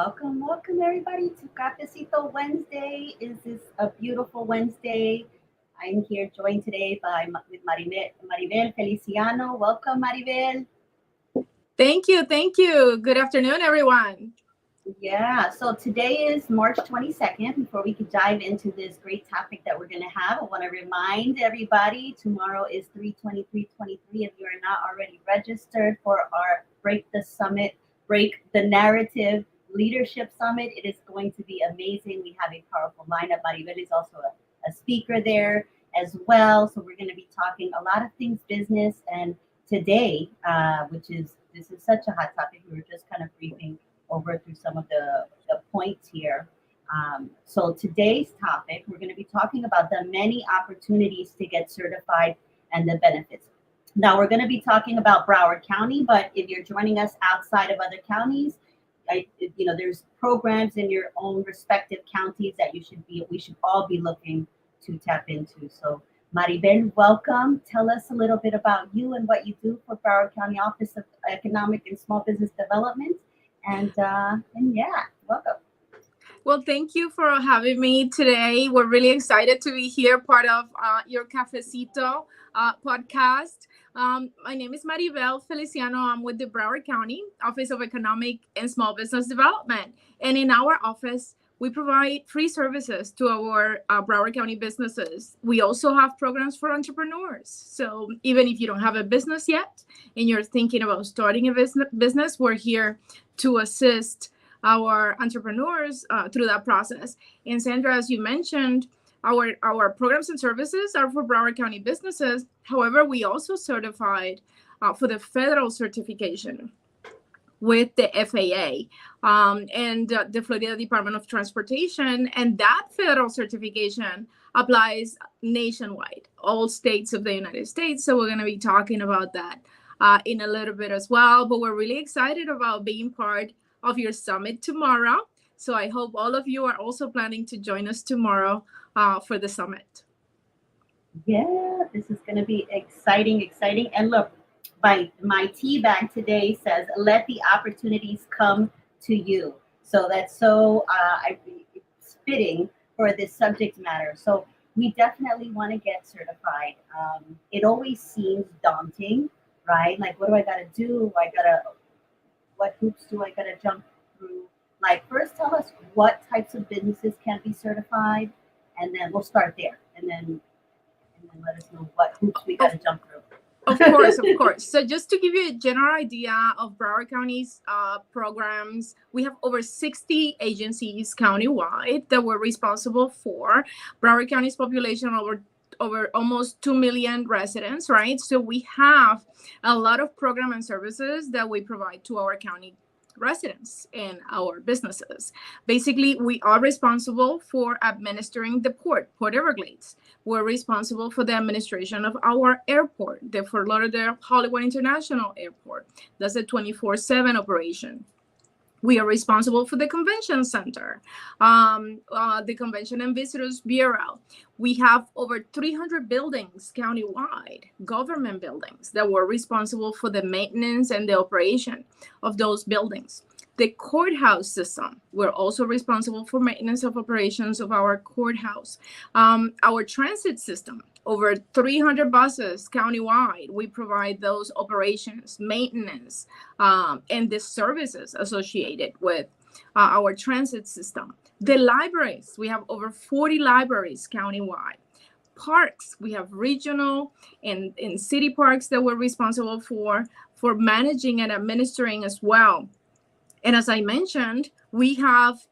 Welcome everybody to Cafecito Wednesday. Is this a beautiful Wednesday? I'm here joined today with Maribel Feliciano. Welcome, Maribel. Thank you. Thank you. Good afternoon, everyone. Yeah, so today is March 22nd. Before we could dive into this great topic that we're going to have, I want to remind everybody tomorrow is 3/23/23. If you are not already registered for our Break the Summit, Break the Narrative Leadership Summit, it is going to be amazing. We have a powerful lineup. Maribel is also a speaker there as well. So we're going to be talking a lot of things business. And today, this is such a hot topic, we were just kind of briefing over through some of the points here. So today's topic, we're going to be talking about the many opportunities to get certified and the benefits. Now we're going to be talking about Broward County, but if you're joining us outside of other counties, there's programs in your own respective counties that we should all be looking to tap into. So Maribel, welcome. Tell us a little bit about you and what you do for Broward County Office of Economic and Small Business Development. And yeah, welcome. Well, thank you for having me today. We're really excited to be here, part of your Cafecito podcast. My name is Maribel Feliciano. I'm with the Broward County Office of Economic and Small Business Development. And in our office, we provide free services to our Broward County businesses. We also have programs for entrepreneurs. So even if you don't have a business yet and you're thinking about starting a business, we're here to assist our entrepreneurs through that process. And Sandra, as you mentioned, our programs and services are for Broward County businesses. However, we also certified for the federal certification with the FAA and the Florida Department of Transportation. And that federal certification applies nationwide, all states of the United States. So we're going to be talking about that in a little bit as well. But we're really excited about being part of your summit tomorrow. So I hope all of you are also planning to join us tomorrow for the summit. Yeah, this is going to be exciting. And look, my tea bag today says, let the opportunities come to you. So that's so fitting for this subject matter. So we definitely want to get certified. It always seems daunting, right? Like, what do I got to do? What hoops do I got to jump through? Like, first tell us what types of businesses can be certified, and then we'll start there. And then let us know what hoops we got to jump through. Of course. So just to give you a general idea of Broward County's programs, we have over 60 agencies countywide that we're responsible for. Broward County's population over almost 2 million residents, right? So we have a lot of program and services that we provide to our county residents and our businesses. Basically, we are responsible for administering the Port Everglades. We're responsible for the administration of our airport, the Fort Lauderdale Hollywood International Airport. That's a 24/7 operation. We are responsible for the convention center, the Convention and Visitors Bureau. We have over 300 buildings countywide, government buildings, that were responsible for the maintenance and the operation of those buildings. The courthouse system, we're also responsible for maintenance of operations of our courthouse. Our transit system, over 300 buses countywide, we provide those operations, maintenance, and the services associated with our transit system. The libraries, we have over 40 libraries countywide. Parks, we have regional and city parks that we're responsible for managing and administering as well. And as I mentioned, we have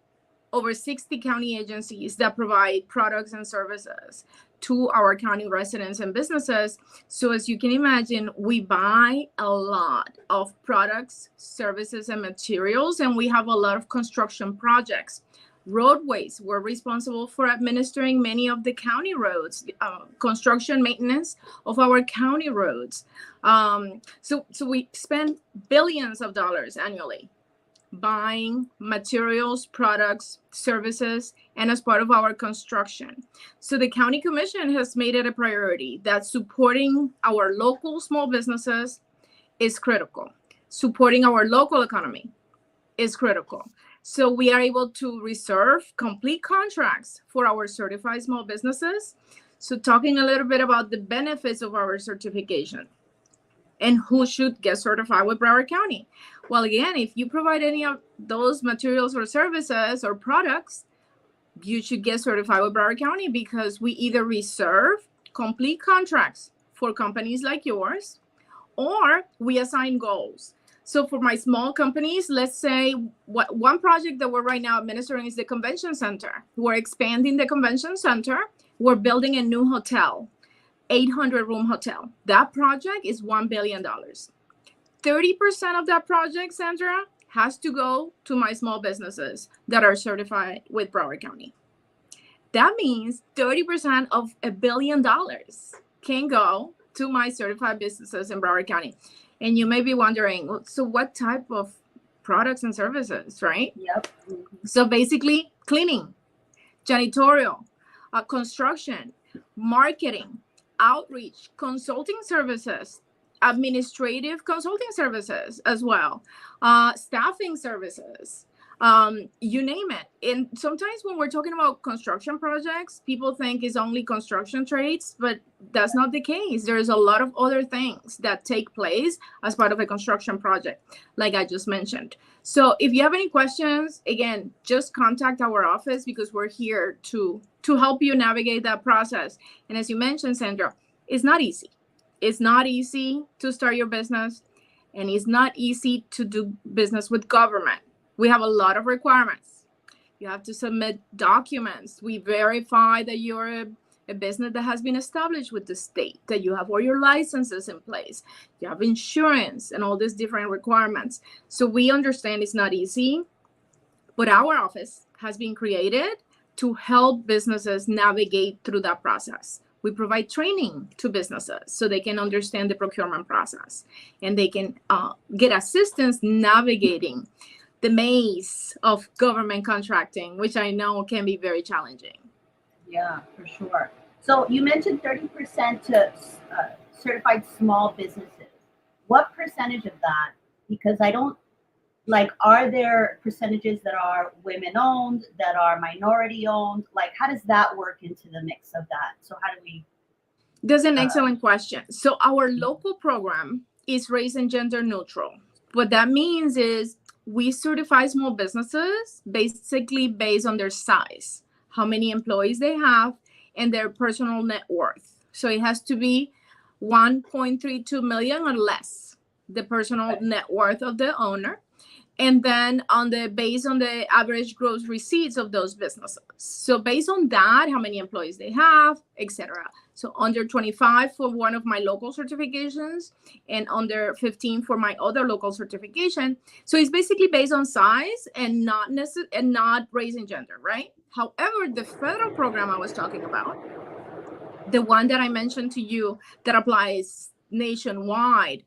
over 60 county agencies that provide products and services to our county residents and businesses. So as you can imagine, we buy a lot of products, services, and materials, and we have a lot of construction projects. Roadways, we're responsible for administering many of the county roads, construction maintenance of our county roads. So we spend billions of dollars annually buying materials, products, services, and as part of our construction. So the county commission has made it a priority that supporting our local small businesses is critical. Supporting our local economy is critical. So we are able to reserve complete contracts for our certified small businesses. So talking a little bit about the benefits of our certification and who should get certified with Broward County. Well, again, if you provide any of those materials or services or products, you should get certified with Broward County, because we either reserve complete contracts for companies like yours, or we assign goals. So for my small companies, let's say one project that we're right now administering is the convention center. We're expanding the convention center. We're building a new hotel, 800-room hotel. That project is $1 billion. 30% of that project, Sandra, has to go to my small businesses that are certified with Broward County. That means 30% of $1 billion can go to my certified businesses in Broward County. And you may be wondering, well, so what type of products and services, right? Yep. So basically, cleaning, janitorial, construction, marketing, outreach, consulting services, administrative consulting services as well, staffing services, you name it. And sometimes when we're talking about construction projects, people think it's only construction trades, but that's not the case. There's a lot of other things that take place as part of a construction project, like I just mentioned. So if you have any questions, again, just contact our office, because we're here to help you navigate that process. And as you mentioned, Sandra, it's not easy. It's not easy to start your business, and it's not easy to do business with government. We have a lot of requirements. You have to submit documents. We verify that you're a business that has been established with the state, that you have all your licenses in place, you have insurance and all these different requirements. So we understand it's not easy, but our office has been created to help businesses navigate through that process. We provide training to businesses so they can understand the procurement process, and they can get assistance navigating the maze of government contracting, which I know can be very challenging. Yeah, for sure. So you mentioned 30% to certified small businesses. What percentage of that? Because I don't, like, are there percentages that are women owned, that are minority owned? Like, how does that work into the mix of that? So how do we? That's an excellent question. So our local program is race and gender neutral. What that means is we certify small businesses basically based on their size, how many employees they have, and their personal net worth. So it has to be 1.32 million or less, the personal net worth of the owner. And then based on the average gross receipts of those businesses. So based on that, how many employees they have, etc. So under 25 for one of my local certifications, and under 15 for my other local certification. So it's basically based on size and not race and gender, right? However, the federal program I was talking about, the one that I mentioned to you that applies nationwide,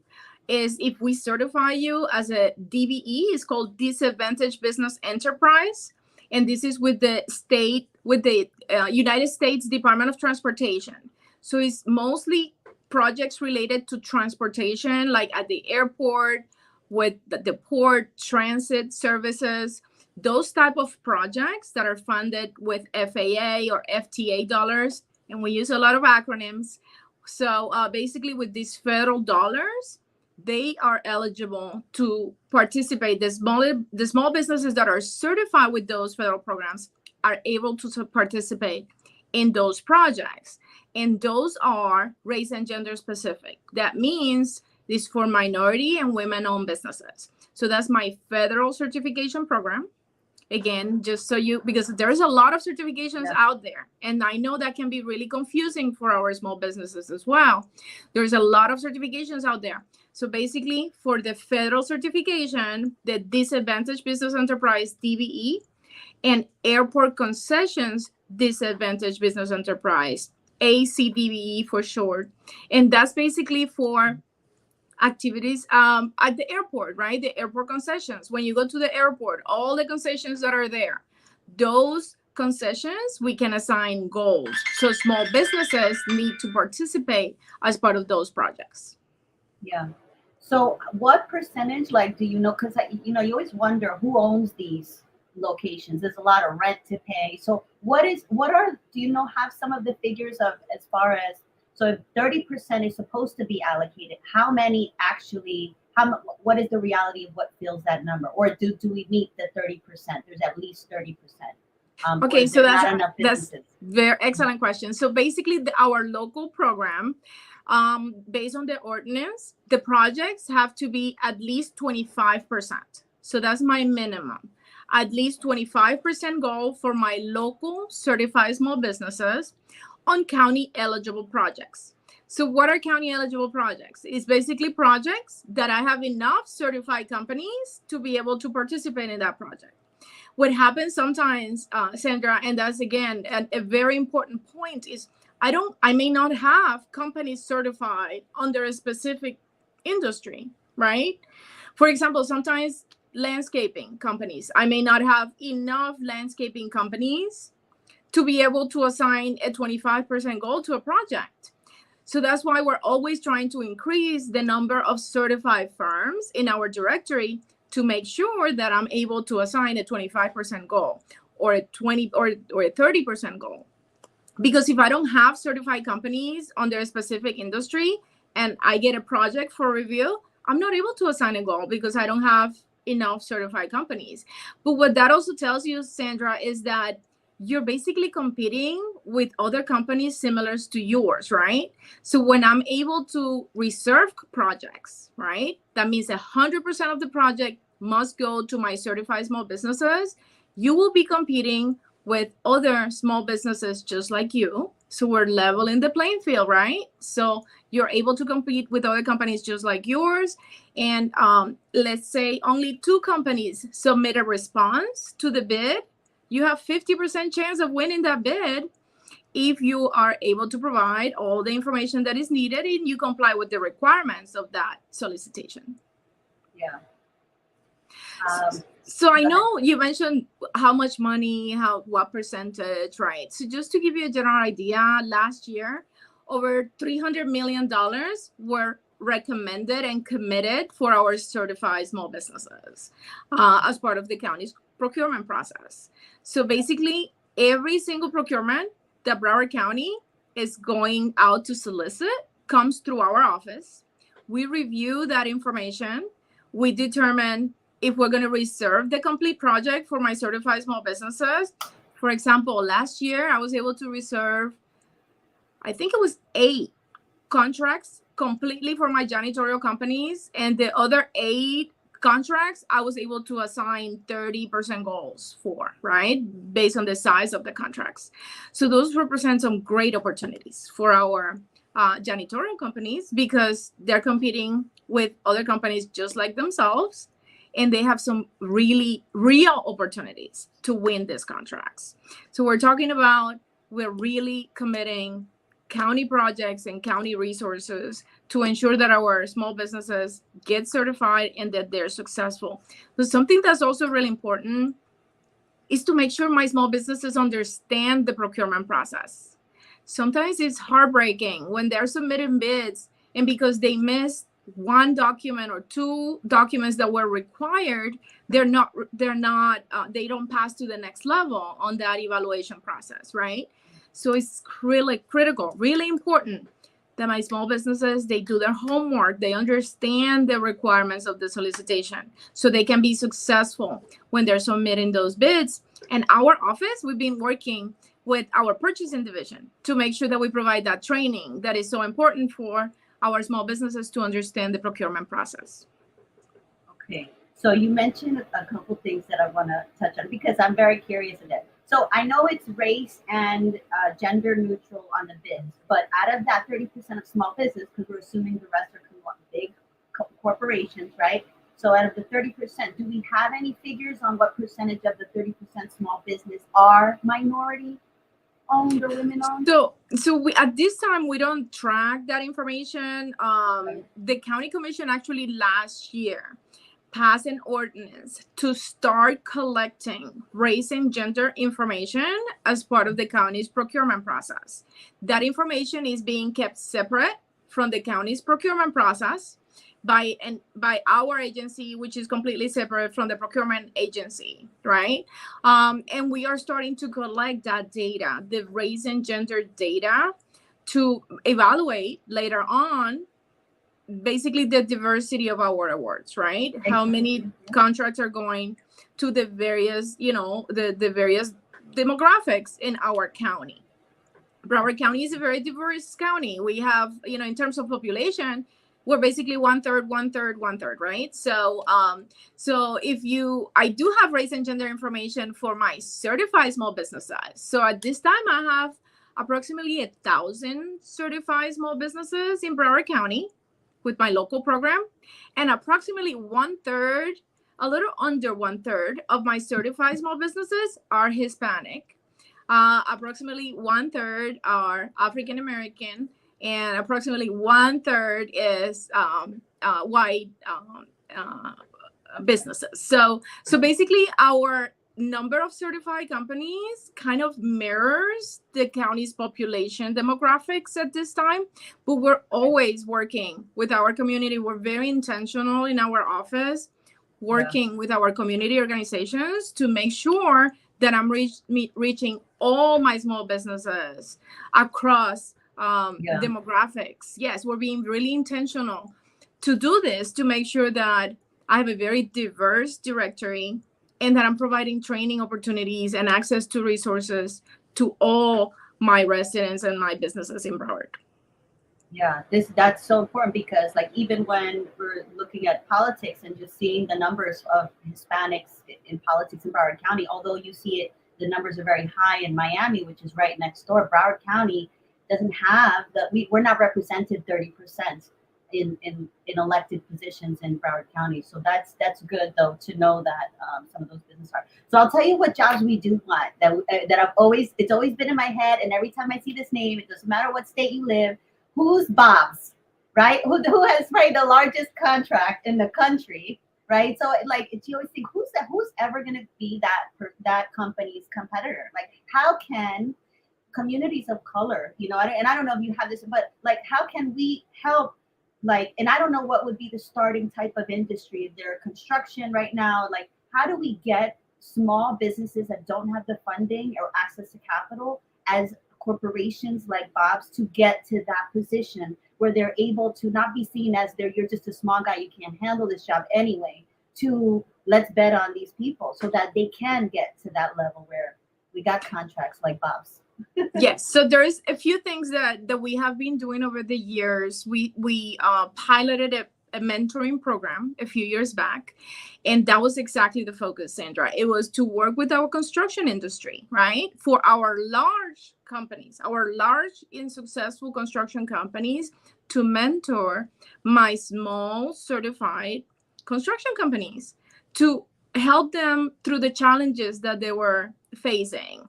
is if we certify you as a DBE, it's called Disadvantaged Business Enterprise. And this is with the United States Department of Transportation. So it's mostly projects related to transportation, like at the airport, with the port, transit services, those type of projects that are funded with FAA or FTA dollars. And we use a lot of acronyms. So basically with these federal dollars, they are eligible to participate. The small businesses that are certified with those federal programs are able to participate in those projects. And those are race and gender specific. That means it's for minority and women-owned businesses. So that's my federal certification program. Again, just so because there's a lot of certifications out there. And I know that can be really confusing for our small businesses as well. There's a lot of certifications out there. So basically, for the federal certification, the Disadvantaged Business Enterprise, DBE, and Airport Concessions Disadvantaged Business Enterprise, ACDBE for short. And that's basically for activities at the airport, right? The airport concessions. When you go to the airport, all the concessions that are there, those concessions, we can assign goals. So small businesses need to participate as part of those projects. Yeah. So what percentage, like, do you know, because, you always wonder who owns these locations. There's a lot of rent to pay. So do you know, have some of the figures of as far as, so if 30% is supposed to be allocated, how many actually, what is the reality of what fills that number? Or do we meet the 30%? There's at least 30%. Okay, so that's businesses? very excellent question. So basically our local program, based on the ordinance, the projects have to be at least 25%. So that's my minimum. At least 25% goal for my local certified small businesses on county eligible projects. So what are county eligible projects? It's basically projects that I have enough certified companies to be able to participate in that project. What happens sometimes, Sandra, and that's again a very important point, is I may not have companies certified under a specific industry, right? For example, sometimes landscaping companies, I may not have enough landscaping companies to be able to assign a 25% goal to a project. So that's why we're always trying to increase the number of certified firms in our directory to make sure that I'm able to assign a 25% goal or a 20 or a 30% goal. Because if I don't have certified companies under a specific industry and I get a project for review, I'm not able to assign a goal because I don't have enough certified companies. But what that also tells you, Sandra, is that you're basically competing with other companies similar to yours, right? So when I'm able to reserve projects, right, that means 100% of the project must go to my certified small businesses. You will be competing with other small businesses just like you. So we're leveling the playing field, right? So you're able to compete with other companies just like yours. And let's say only 2 companies submit a response to the bid. You have 50% chance of winning that bid if you are able to provide all the information that is needed and you comply with the requirements of that solicitation. Yeah. So I know you mentioned how much money, what percentage, right? So just to give you a general idea, last year, over $300 million were recommended and committed for our certified small businesses as part of the county's procurement process. So basically, every single procurement that Broward County is going out to solicit comes through our office. We review that information. We determine if we're going to reserve the complete project for my certified small businesses. For example, last year, I was able to reserve, I think it was 8 contracts completely for my janitorial companies. And the other 8 contracts, I was able to assign 30% goals for, right? Based on the size of the contracts. So those represent some great opportunities for our janitorial companies because they're competing with other companies just like themselves. And they have some really real opportunities to win these contracts. So we're talking about, we're really committing county projects and county resources to ensure that our small businesses get certified and that they're successful. So something that's also really important is to make sure my small businesses understand the procurement process. Sometimes it's heartbreaking when they're submitting bids and because they missed 1 document or 2 documents that were required, they don't pass to the next level on that evaluation process, right? So it's really critical, really important that my small businesses, they do their homework, they understand the requirements of the solicitation so they can be successful when they're submitting those bids. And our office, we've been working with our purchasing division to make sure that we provide that training that is so important for our small businesses to understand the procurement process. Okay, so you mentioned a couple things that I want to touch on because I'm very curious of it. So I know it's race and gender neutral on the bids, but out of that 30% of small business, because we're assuming the rest are big corporations, right? So out of the 30%, do we have any figures on what percentage of the 30% small business are minority owned or women owned? So we, at this time, we don't track that information. The county commission actually last year passed an ordinance to start collecting race and gender information as part of the county's procurement process. That information is being kept separate from the county's procurement process by our agency, which is completely separate from the procurement agency, right? And we are starting to collect that data, the race and gender data, to evaluate later on basically the diversity of our awards, right? How many contracts are going to the various, the various demographics in our county. Broward County is a very diverse county. We have, in terms of population, we're basically one third, right? So, I do have race and gender information for my certified small businesses. So at this time, I have approximately 1,000 certified small businesses in Broward County with my local program, and approximately a little under one third of my certified small businesses are Hispanic. Approximately one third are African American, and approximately one third is white businesses. So basically, our number of certified companies kind of mirrors the county's population demographics at this time, but we're always working with our community. We're very intentional in our office, working with our community organizations to make sure that I'm reaching all my small businesses across demographics. Yes, we're being really intentional to do this, to make sure that I have a very diverse directory and that I'm providing training opportunities and access to resources to all my residents and my businesses in Broward. Yeah, that's so important, because like even when we're looking at politics and just seeing the numbers of Hispanics in politics in Broward County, although you see it, the numbers are very high in Miami, which is right next door. Broward County doesn't have we're not represented 30% in elected positions in Broward County. So that's good though to know that some of those businesses are. So I'll tell you what jobs we do want that it's always been in my head, and every time I see this name, it doesn't matter what state you live. Who's Bob's, right? Who has probably the largest contract in the country, right? So you always think, who's ever going to be that company's competitor? Like, how can communities of color, and I don't know if you have this, but like, how can we help? Like, and I don't know what would be the starting type of industry. If they're construction right now, like, how do we get small businesses that don't have the funding or access to capital as corporations like Bob's to get to that position where they're able to not be seen as you're just a small guy, you can't handle this job anyway, to let's bet on these people so that they can get to that level where we got contracts like Bob's. Yes, so there's a few things that we have been doing over the years. We piloted a mentoring program a few years back, and that was exactly the focus, Sandra. It was to work with our construction industry, right? For our large companies, our large and successful construction companies, to mentor my small certified construction companies, to help them through the challenges that they were facing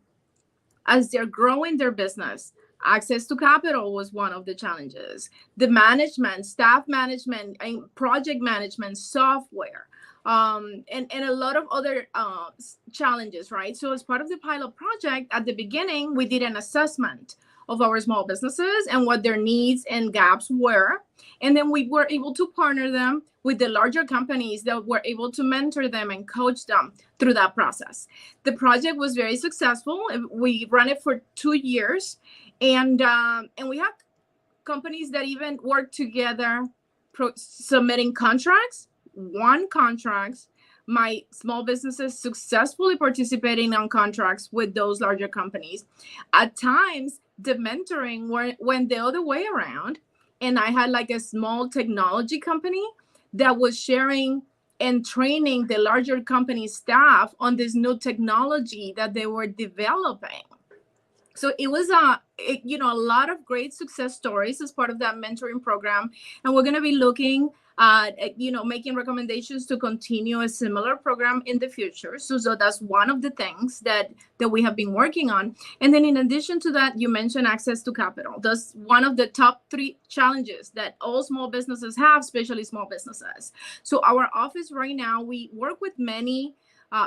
as they're growing their business. Access to capital was one of the challenges. The management, staff management, and project management software, and a lot of other challenges, right? So as part of the pilot project, at the beginning, we did an assessment of our small businesses and what their needs and gaps were. And then we were able to partner them with the larger companies that were able to mentor them and coach them through that process. The project was very successful. We ran it for 2 years. And we have companies that even work together, submitting contracts, won contracts. My small businesses successfully participating on contracts with those larger companies. At times, the mentoring went the other way around. And I had like a small technology company that was sharing and training the larger company staff on this new technology that they were developing. So it was a lot of great success stories as part of that mentoring program. And we're going to be looking at, making recommendations to continue a similar program in the future. So that's one of the things that we have been working on. And then in addition to that, you mentioned access to capital. That's one of the top 3 challenges that all small businesses have, especially small businesses. So our office right now, we work with many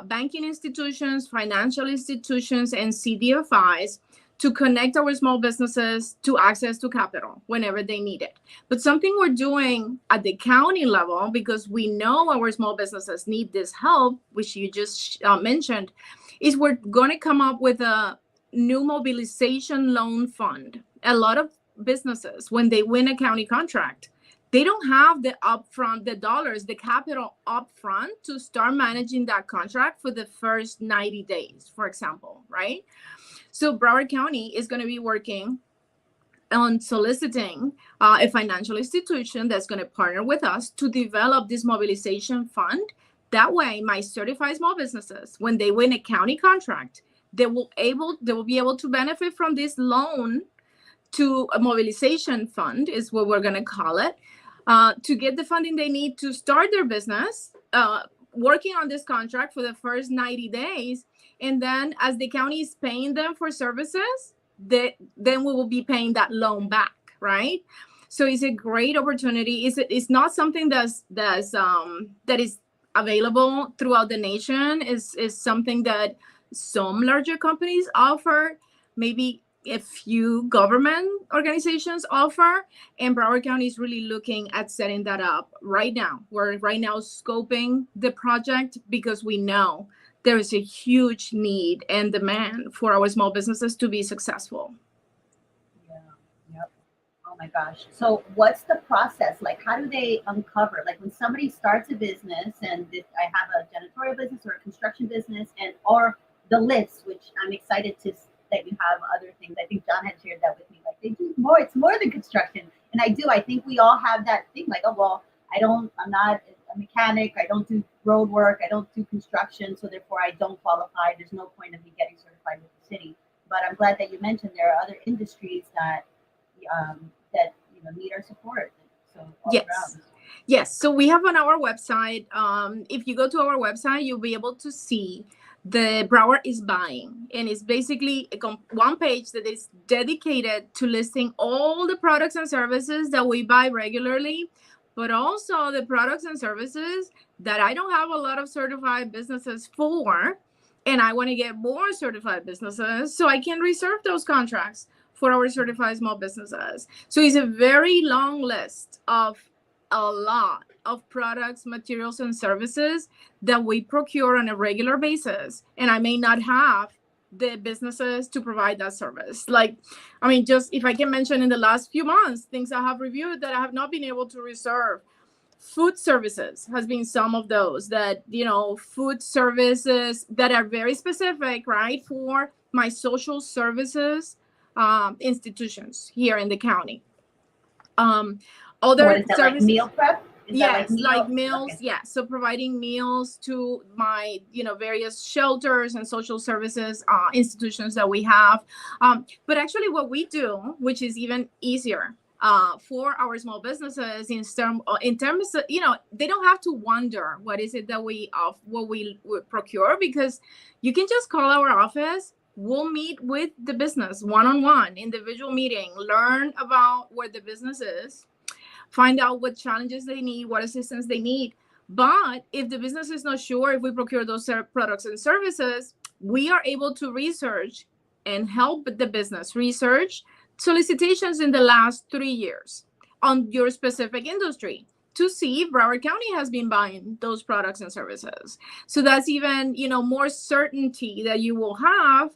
banking institutions, financial institutions, and CDFIs to connect our small businesses to access to capital whenever they need it. But something we're doing at the county level, because we know our small businesses need this help, which you just mentioned, is we're going to come up with a new mobilization loan fund. A lot of businesses, when they win a county contract, they don't have the upfront, the dollars, the capital upfront to start managing that contract for the first 90 days, for example, right? So Broward County is going to be working on soliciting a financial institution that's going to partner with us to develop this mobilization fund. That way, my certified small businesses, when they win a county contract, they will be able to benefit from this loan to a mobilization fund, is what we're going to call it, to get the funding they need to start their business, working on this contract for the first 90 days. And then as the county is paying them for services, then we will be paying that loan back, right? So it's a great opportunity. It's not something that is available throughout the nation. Is something that some larger companies offer, maybe a few government organizations offer, and Broward County is really looking at setting that up right now. We're right now scoping the project because we know there is a huge need and demand for our small businesses to be successful. Yeah. Yep. Oh my gosh. So what's the process? Like, how do they uncover? Like, when somebody starts a business, and I have a janitorial business or a construction business, or the list, which I'm excited that you have other things. I think John had shared that with me. Like, they do more. It's more than construction. And I think we all have that thing. Like, oh, well, I'm not a mechanic. I don't do road work. I don't do construction. So therefore I don't qualify. There's no point of me getting certified with the city. But I'm glad that you mentioned there are other industries that need our support. So yes. Around. Yes. So we have on our website, if you go to our website, you'll be able to see the Broward is Buying, and it's basically one page that is dedicated to listing all the products and services that we buy regularly, but also the products and services that I don't have a lot of certified businesses for, and I want to get more certified businesses so I can reserve those contracts for our certified small businesses. So it's a very long list of a lot of products, materials, and services that we procure on a regular basis. And I may not have the businesses to provide that service. Like, I mean, just if I can mention in the last few months, things I have reviewed that I have not been able to reserve. Food services has been some of those that, food services that are very specific, right, for my social services institutions here in the county. Other services, like meal prep? Yes, like meals. Okay. Yeah. So providing meals to my, various shelters and social services institutions that we have. But actually what we do, which is even easier for our small businesses in terms of, they don't have to wonder what is it that we procure, because you can just call our office. We'll meet with the business one-on-one, individual meeting, learn about where the business is, find out what challenges they need, what assistance they need. But if the business is not sure if we procure those products and services, we are able to research and help the business research solicitations in the last 3 years on your specific industry to see if Broward County has been buying those products and services. So that's even, more certainty that you will have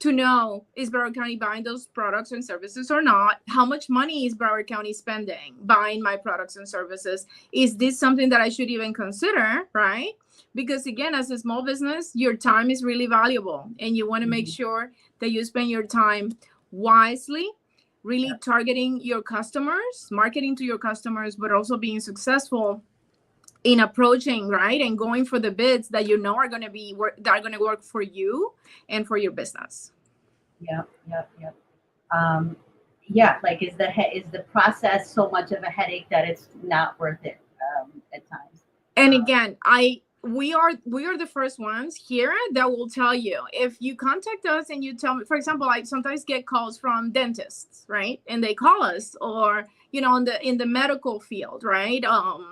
to know, is Broward County buying those products and services or not? How much money is Broward County spending buying my products and services? Is this something that I should even consider, right? Because again, as a small business, your time is really valuable, and you want to make sure that you spend your time wisely, really targeting your customers, marketing to your customers, but also being successful in approaching, right, and going for the bids that are going to work for you and for your business. Yep. Like, is the process so much of a headache that it's not worth it at times? And again, we are the first ones here that will tell you. If you contact us and you tell me, for example, I sometimes get calls from dentists, right? And they call us, or in the medical field, right?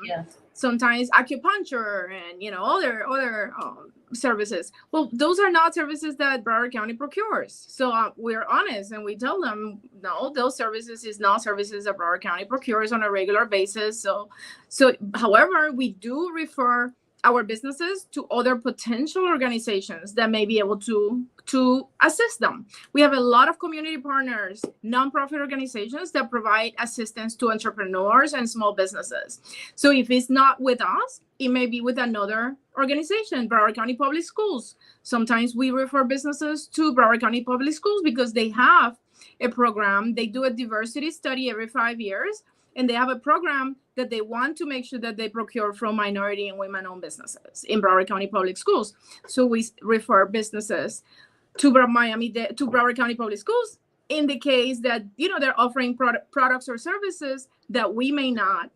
Yes. Sometimes acupuncture and other services. Well, those are not services that Broward County procures. So we're honest and we tell them, no, those services is not services that Broward County procures on a regular basis. So however, we do refer our businesses to other potential organizations that may be able to assist them. We have a lot of community partners, nonprofit organizations that provide assistance to entrepreneurs and small businesses. So if it's not with us, it may be with another organization, Broward County Public Schools. Sometimes we refer businesses to Broward County Public Schools because they have a program. They do a diversity study every 5 years, and they have a program that they want to make sure that they procure from minority and women-owned businesses in Broward County Public Schools. So we refer businesses to Broward County Public Schools in the case that they're offering products or services that we may not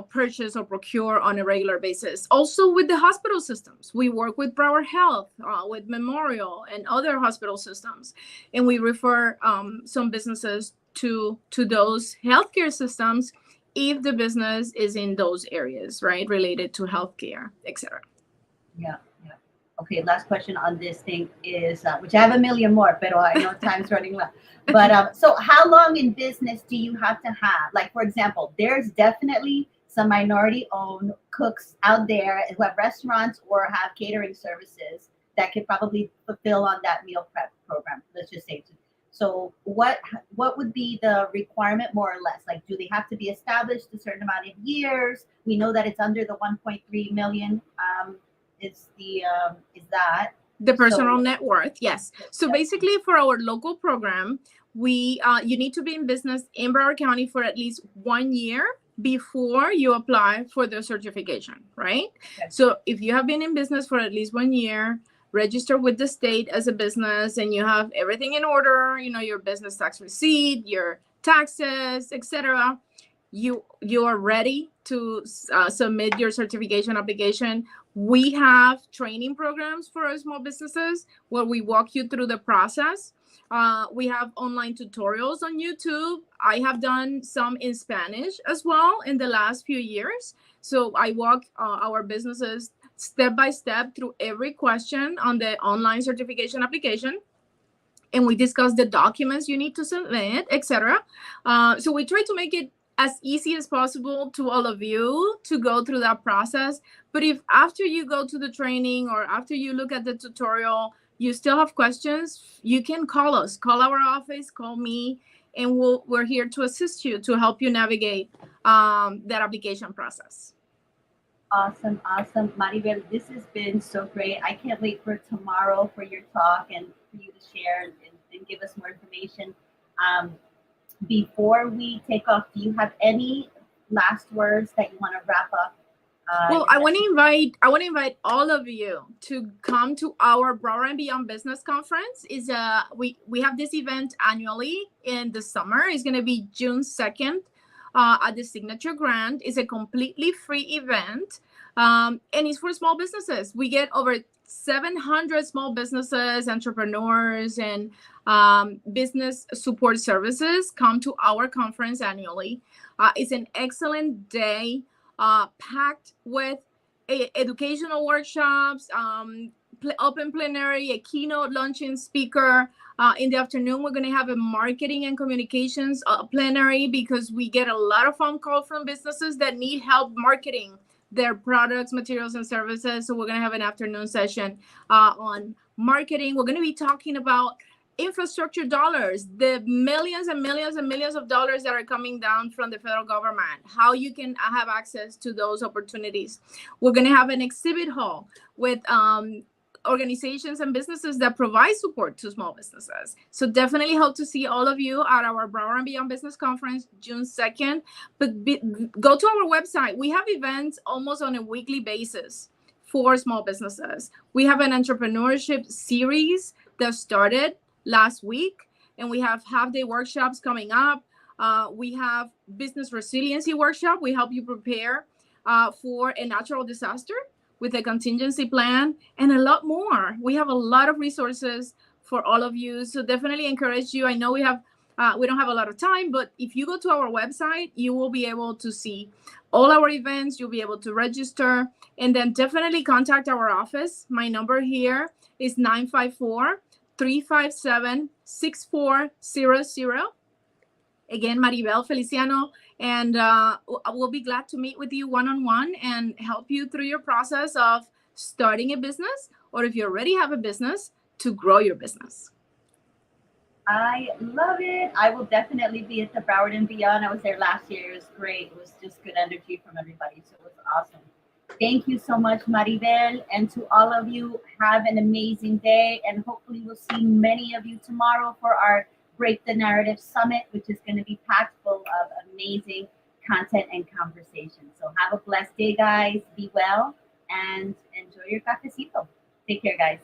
purchase or procure on a regular basis. Also with the hospital systems, we work with Broward Health, with Memorial and other hospital systems, and we refer some businesses to those healthcare systems if the business is in those areas, right, related to healthcare, etc. Yeah. Okay, last question on this thing is, which I have a million more, but I know time's running low. But so how long in business do you have to have? Like, for example, there's definitely some minority-owned cooks out there who have restaurants or have catering services that could probably fulfill on that meal prep program, let's just say. So what would be the requirement, more or less? Like, do they have to be established a certain amount of years? We know that it's under the 1.3 million. Is that the personal net worth? Yes. So basically, for our local program, you need to be in business in Broward County for at least 1 year before you apply for the certification, right? Okay. So if you have been in business for at least 1 year, register with the state as a business, and you have everything in order, your business tax receipt, your taxes, etc., you are ready to submit your certification application. We have training programs for our small businesses where we walk you through the process. We have online tutorials on YouTube. I have done some in Spanish as well in the last few years. So I walk our businesses step by step through every question on the online certification application. And we discuss the documents you need to submit, etc. So we try to make it as easy as possible to all of you to go through that process. But if after you go to the training or after you look at the tutorial, you still have questions, you can call us, call our office, call me, and we're here to assist you, to help you navigate that application process. Awesome. Maribel, this has been so great. I can't wait for tomorrow for your talk and for you to share and give us more information. Before we take off, do you have any last words that you want to wrap up? Well, I want to invite all of you to come to our Broward and Beyond Business Conference. We have this event annually in the summer. It's going to be June 2nd at the Signature Grand. It's a completely free event, and it's for small businesses. We get over 700 small businesses, entrepreneurs, and business support services come to our conference annually. It's an excellent day, packed with educational workshops, open plenary, a keynote launching speaker. In the afternoon, we're going to have a marketing and communications plenary because we get a lot of phone calls from businesses that need help marketing their products, materials, and services. So we're going to have an afternoon session on marketing. We're going to be talking about infrastructure dollars, the millions and millions and millions of dollars that are coming down from the federal government, how you can have access to those opportunities. We're going to have an exhibit hall with organizations and businesses that provide support to small businesses. So definitely hope to see all of you at our Broward and Beyond Business Conference, June 2nd. But go to our website. We have events almost on a weekly basis for small businesses. We have an entrepreneurship series that started last week, and we have half-day workshops coming up. We have business resiliency workshop. We help you prepare for a natural disaster with a contingency plan, and a lot more. We have a lot of resources for all of you. So definitely encourage you. I know we have We don't have a lot of time, but if you go to our website, you will be able to see all our events. You'll be able to register, and then definitely contact our office. My number here is 954-357-6400. Again, Maribel Feliciano, and we'll be glad to meet with you one-on-one and help you through your process of starting a business, or if you already have a business, to grow your business. I love it. I will definitely be at the Broward and Beyond. I was there last year. It was great. It was just good energy from everybody. So it was awesome. Thank you so much, Maribel. And to all of you, have an amazing day. And hopefully we'll see many of you tomorrow for our Break the Narrative Summit, which is going to be packed full of amazing content and conversation. So have a blessed day, guys. Be well and enjoy your cafecito. Take care, guys.